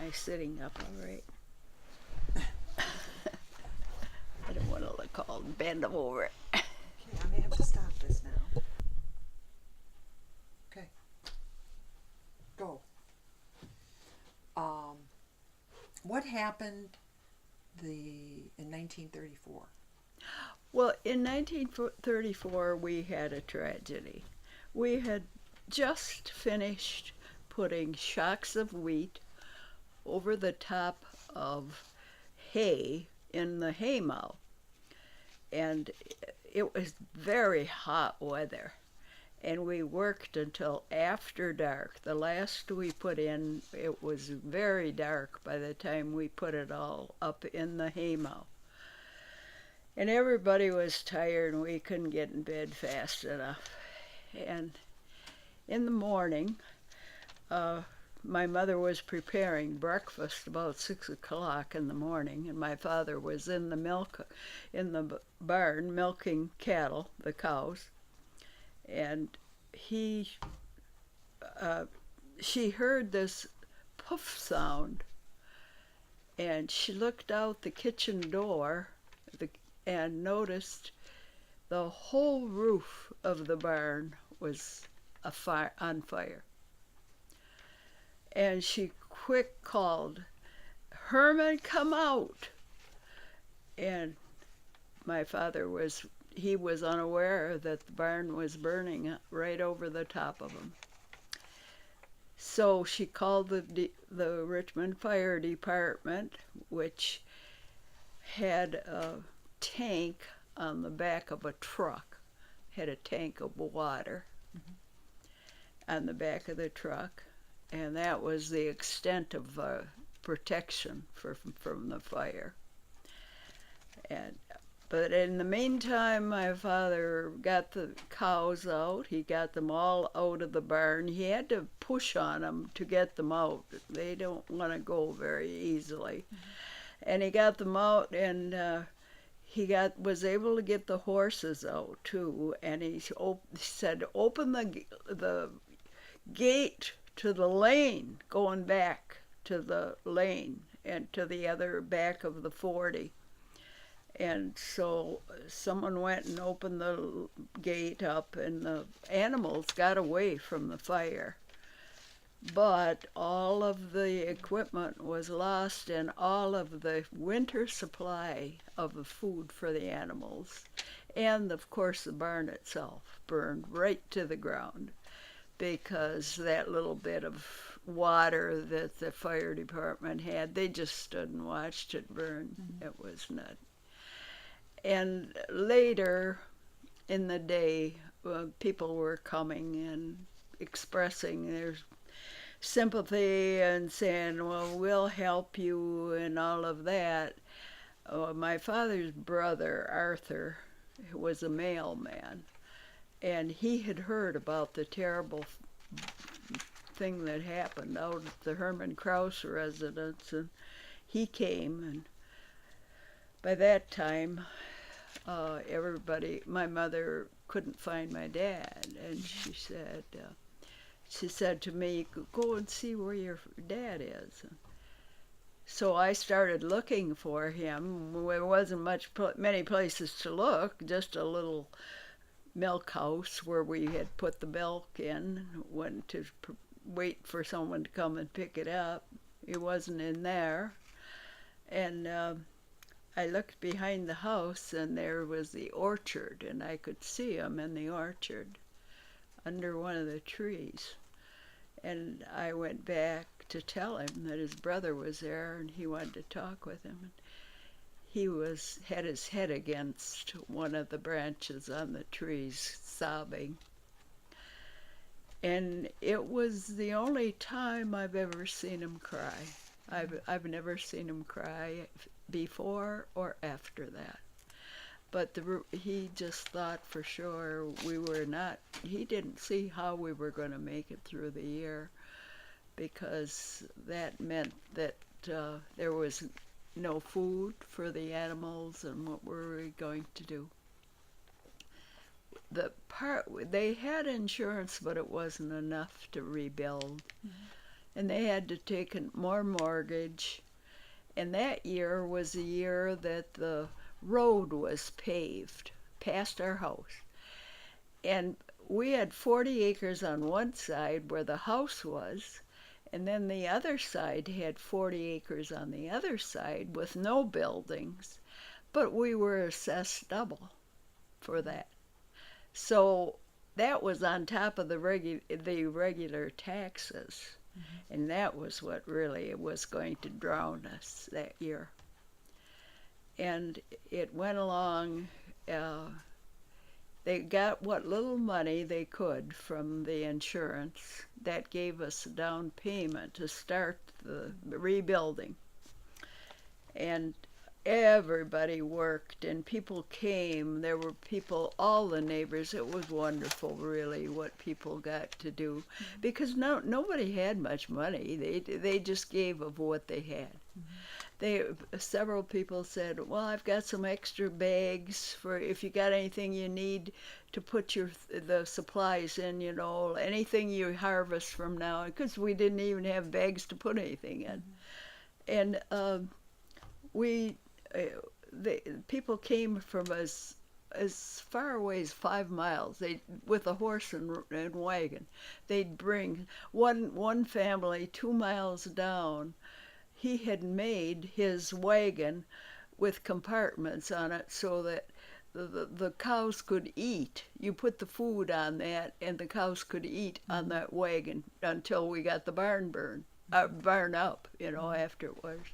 I sitting up all right? I don't want to look all bend over. Okay, I may have to stop this now. Okay. Go. What happened in 1934? Well, in 1934, we had a tragedy. We had just finished putting shocks of wheat over the top of hay in the haymow. And it was very hot weather. And we worked until after dark. The last we put in, it was very dark by the time we put it all up in the haymow. And everybody was tired and we couldn't get in bed fast enough. And in the morning, my mother was preparing breakfast about 6 o'clock in the morning, and my father was in the barn milking cattle, the cows. And she heard this poof sound, and she looked out the kitchen door and noticed the whole roof of the barn was on fire. And she quick called, "Herman, come out!" And my father was unaware that the barn was burning right over the top of him. So she called the Richmond Fire Department, which had a tank on the back of a truck, had a tank of water on the back of the truck, and that was the extent of protection from the fire. But in the meantime, my father got the cows out. He got them all out of the barn. He had to push on them to get them out. They don't want to go very easily. And he got them out, and was able to get the horses out too. And he said, "Open the gate to the lane, going back to the lane and to the other back of the 40." And so someone went and opened the gate up, and the animals got away from the fire. But all of the equipment was lost, and all of the winter supply of the food for the animals, and of course the barn itself, burned right to the ground, because that little bit of water that the fire department had, they just stood and watched it burn. It was nuts. And later in the day, people were coming and expressing their sympathy and saying, "Well, we'll help you," and all of that. My father's brother, Arthur, was a mailman, and he had heard about the terrible thing that happened out at the Herman Krause residence, and he came, and by that time, my mother couldn't find my dad, and she said to me, "Go and see where your dad is." So I started looking for him. There wasn't many places to look, just a little milk house where we had put the milk in, went to wait for someone to come and pick it up. He wasn't in there. And I looked behind the house, and there was the orchard, and I could see him in the orchard under one of the trees. And I went back to tell him that his brother was there, and he wanted to talk with him. He had his head against one of the branches on the trees, sobbing. And it was the only time I've ever seen him cry. I've never seen him cry before or after that. But he just thought for sure he didn't see how we were going to make it through the year, because that meant that there was no food for the animals, and what were we going to do? They had insurance, but it wasn't enough to rebuild. and they had to take more mortgage. And that year was the year that the road was paved past our house. And we had 40 acres on one side where the house was, and then the other side had 40 acres on the other side with no buildings, but we were assessed double for that. So that was on top of the regular taxes, and that was what really was going to drown us that year. And it went along. They got what little money they could from the insurance. That gave us a down payment to start the rebuilding. And everybody worked and people came. There were people, all the neighbors. It was wonderful, really, what people got to do, because nobody had much money. They just gave of what they had. Several people said, well, I've got some extra bags for if you got anything you need to put the supplies in, anything you harvest from now, because we didn't even have bags to put anything in. And people came from as far away as 5 miles. With a horse and wagon. They'd bring one family 2 miles down. He had made his wagon with compartments on it so that the cows could eat. You put the food on that, and the cows could eat on that wagon until we got the barn up, afterwards.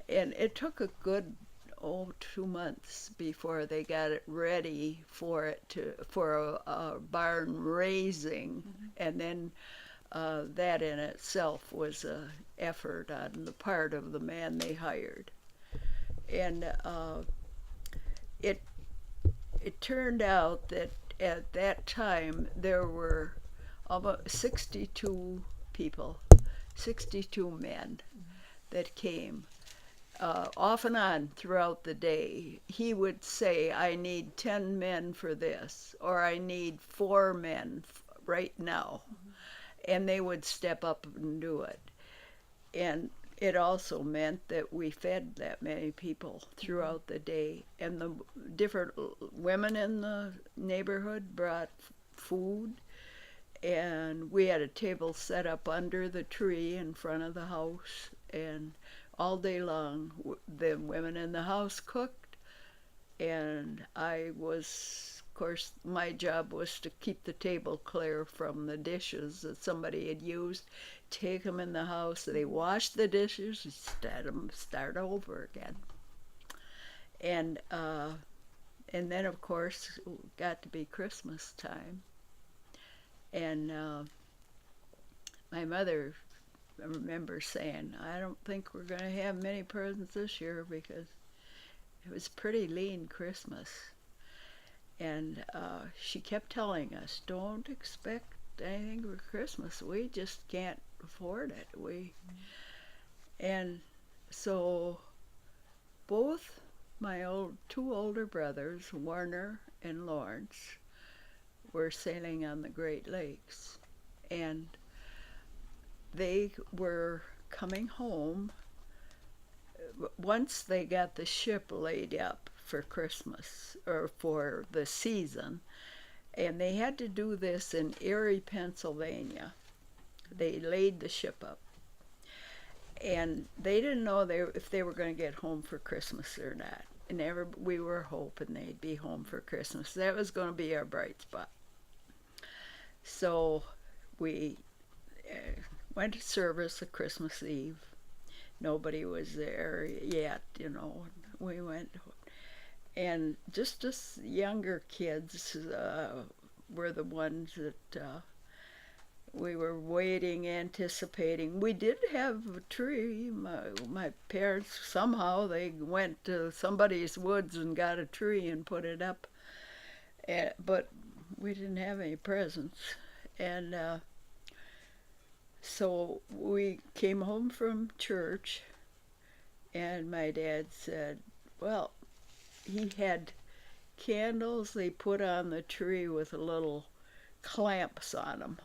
And it took a good 2 months before they got it ready for a barn raising, and then that in itself was an effort on the part of the man they hired. And it turned out that at that time there were almost 62 people, 62 men that came. Off and on throughout the day, he would say, I need 10 men for this, or I need 4 men right now. And they would step up and do it. And it also meant that we fed that many people throughout the day. And the different women in the neighborhood brought food. And we had a table set up under the tree in front of the house. And all day long, the women in the house cooked. And of course, my job was to keep the table clear from the dishes that somebody had used, take them in the house. They washed the dishes, start over again. And then, of course, it got to be Christmas time. And my mother, I remember saying, I don't think we're going to have many presents this year because it was pretty lean Christmas. And she kept telling us, don't expect anything for Christmas. We just can't afford it. And so both my two older brothers, Warner and Lawrence, were sailing on the Great Lakes. And they were coming home once they got the ship laid up for Christmas, or for the season, and they had to do this in Erie, Pennsylvania. They laid the ship up, and they didn't know if they were going to get home for Christmas or not. And we were hoping they'd be home for Christmas. That was going to be our bright spot. So we went to service at Christmas Eve. Nobody was there yet, We went. And just us younger kids were the ones that we were waiting, anticipating. We did have a tree. My parents, somehow, they went to somebody's woods and got a tree and put it up. But we didn't have any presents. And so we came home from church, and my dad said, well, he had candles they put on the tree with little clamps on them.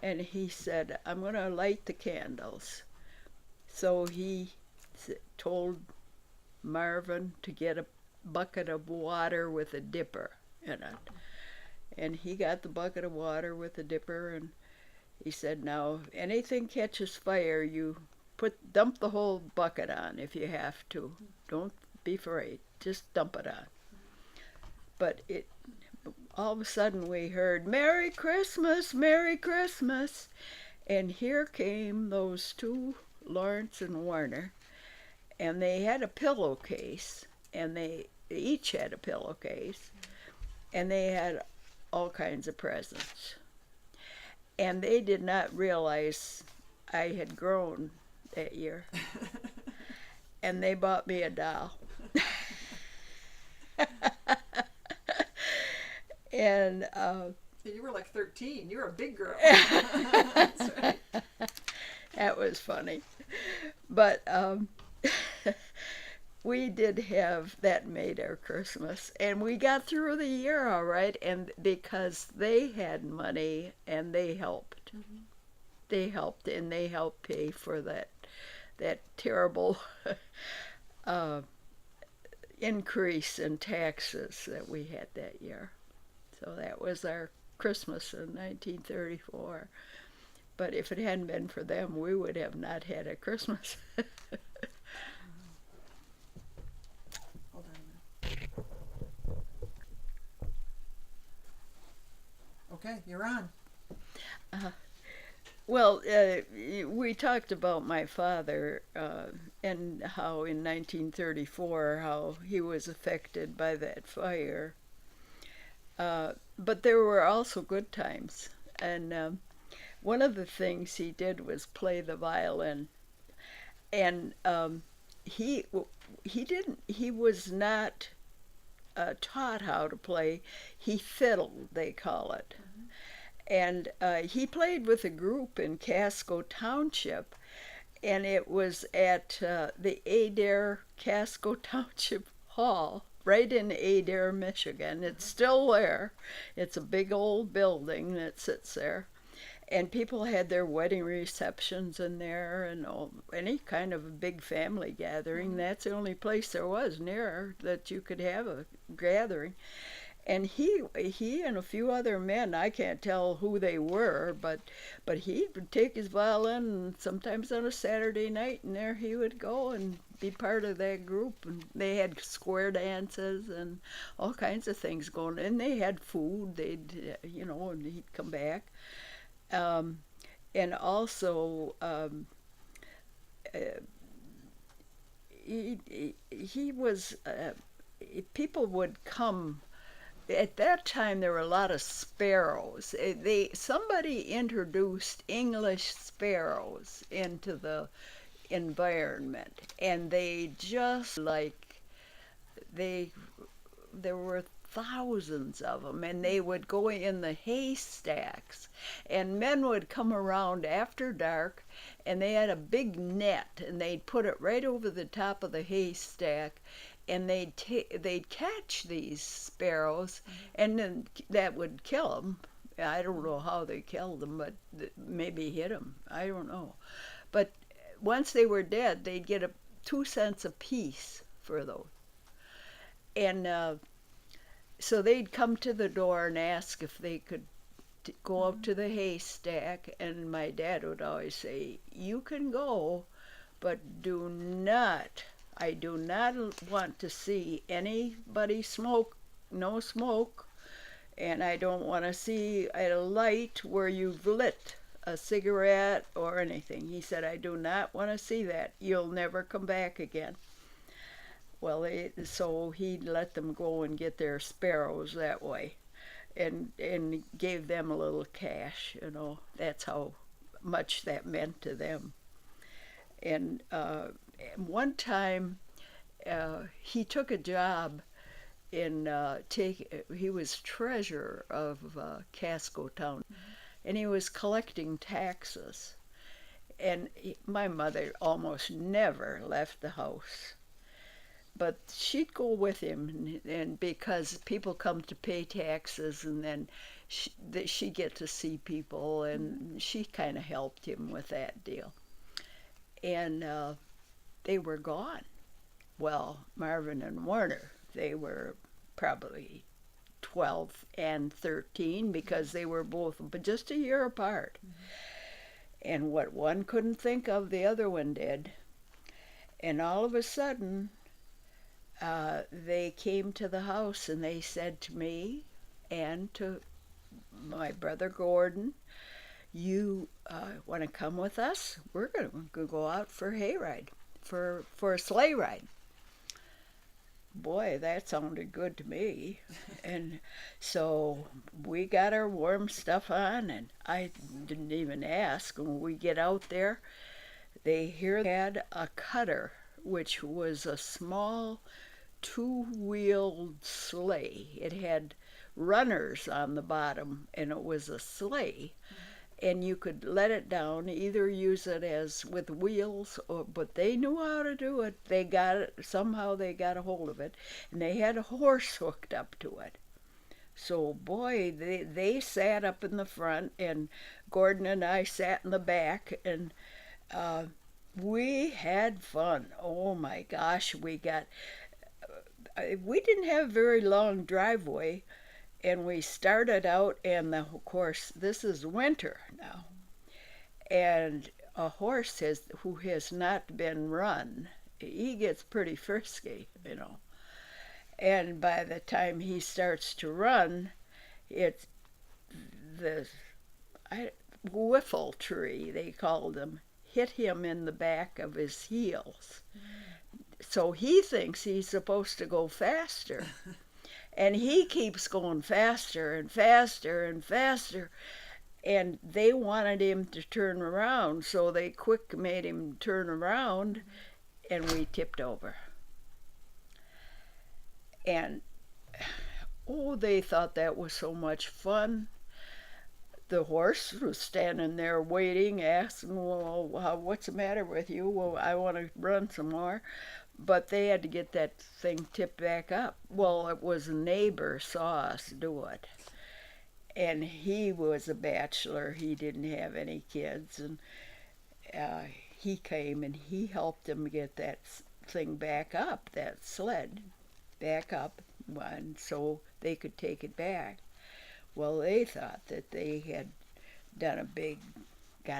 and he said, I'm going to light the candles. So he told Marvin to get a bucket of water with a dipper in it. And he got the bucket of water with the dipper, and he said, now, if anything catches fire, you dump the whole bucket on if you have to. Don't be afraid. Just dump it on. But all of a sudden we heard, Merry Christmas, Merry Christmas. And here came those two, Lawrence and Warner, and they had a pillowcase, and they each had a pillowcase, and they had all kinds of presents. And they did not realize I had grown that year. And they bought me a doll. And you were like 13. You were a big girl. That's right. That was funny. But we did have that made our Christmas, and we got through the year all right, and because they had money and they helped. Mm-hmm. They helped, and they helped pay for that terrible increase in taxes that we had that year. So that was our Christmas in 1934. But if it hadn't been for them, we would have not had a Christmas. Hold on a minute. Okay, you're on. Well, we talked about my father and how in 1934, how he was affected by that fire. But there were also good times. And one of the things he did was play the violin. And he was not taught how to play. He fiddled, they call it. Mm-hmm. And he played with a group in Casco Township, and it was at the Adair Casco Township Hall, right in Adair, Michigan. It's still there. It's a big old building that sits there. And people had their wedding receptions in there and any kind of a big family gathering. Mm-hmm. That's the only place there was near that you could have a gathering. And he and a few other men, I can't tell who they were, but he would take his violin, and sometimes on a Saturday night, and there he would go and be part of that group. And they had square dances and all kinds of things going. And they had food. And he'd come back. And also, he was. People would come. At that time, there were a lot of sparrows. Somebody introduced English sparrows into the environment, and they just there were thousands of them, and they would go in the haystacks, and men would come around after dark, and they had a big net, and they'd put it right over the top of the haystack, and they'd catch these sparrows, and then that would kill them. I don't know how they killed them, but maybe hit them. I don't know. But once they were dead, they'd get 2 cents a piece for those. And so they'd come to the door and ask if they could go up to the haystack, and my dad would always say, you can go, but I do not want to see anybody smoke, no smoke, and I don't want to see a light where you've lit a cigarette or anything. He said, I do not want to see that. You'll never come back again. Well, so he let them go and get their sparrows that way, and gave them a little cash. That's how much that meant to them. And one time, he took a job he was treasurer of Casco Town, mm-hmm. and he was collecting taxes. And my mother almost never left the house. But she'd go with him, and because people come to pay taxes, and then that she get to see people, and she kind of helped him with that deal. And they were gone. Well, Marvin and Warner, they were probably 12 and 13 because they were both but just a year apart. And what one couldn't think of, the other one did. And all of a sudden, they came to the house and they said to me and to my brother Gordon, you want to come with us? We're going to go out for a hayride, for a sleigh ride. Boy, that sounded good to me. And so we got our warm stuff on, and I didn't even ask. When we get out there, they had a cutter, which was a small two-wheeled sleigh. It had runners on the bottom, and it was a sleigh. And you could let it down, either use it as with wheels, but they knew how to do it. They got it, somehow they got a hold of it, and they had a horse hooked up to it. So boy, they sat up in the front, and Gordon and I sat in the back, and we had fun. Oh my gosh, we didn't have a very long driveway. And we started out, and of course, this is winter now. And a horse who has not been run, he gets pretty frisky, you know. And by the time he starts to run, it's the whiffle tree, they called him, hit him in the back of his heels. So he thinks he's supposed to go faster. And he keeps going faster and faster and faster. And they wanted him to turn around, so they quick made him turn around, and we tipped over. And, oh, they thought that was so much fun. The horse was standing there waiting, asking, well, what's the matter with you? Well, I want to run some more. But they had to get that thing tipped back up. Well, it was a neighbor saw us do it. And he was a bachelor. He didn't have any kids. And he came and he helped them get that thing back up, that sled back up, and so they could take it back. Well, they thought that they had got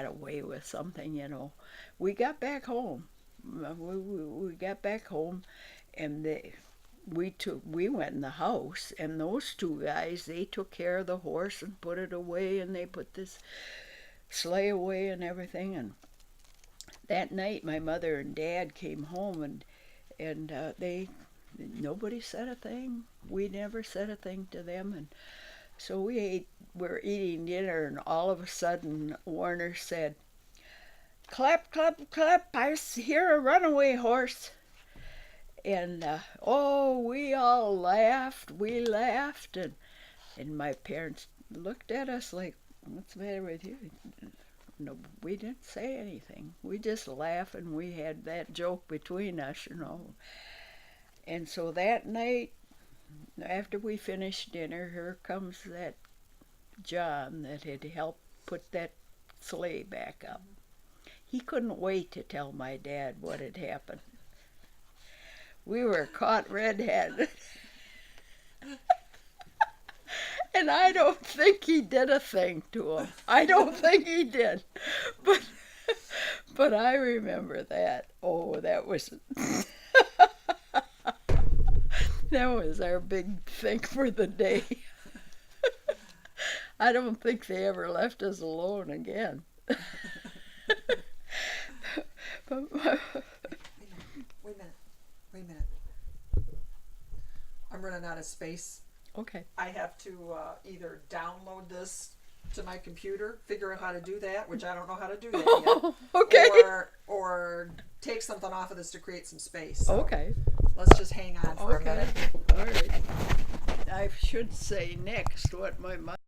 away with something, you know. We got back home. We got back home, and we went in the house, and those two guys, they took care of the horse and put it away, and they put this sleigh away and everything. And that night, my mother and Dad came home, and nobody said a thing. We never said a thing to them, and so we're eating dinner, and all of a sudden, Warner said, "Clap, clap, clap, I hear a runaway horse." And, we all laughed, and my parents looked at us like, what's the matter with you? No, we didn't say anything. We just laughed, and we had that joke between us, you know. And so that night, after we finished dinner, here comes that John that had helped put that sleigh back up. He couldn't wait to tell my dad what had happened. We were caught red-handed. And I don't think he did a thing to him. I don't think he did. But I remember that. Oh, that was that was our big thing for the day. I don't think they ever left us alone again. Wait a minute. I'm running out of space. Okay. I have to either download this to my computer, figure out how to do that, which I don't know how to do that yet. Okay. Or take something off of this to create some space. So Okay. let's just hang on for a minute. All right. I should say next what my mother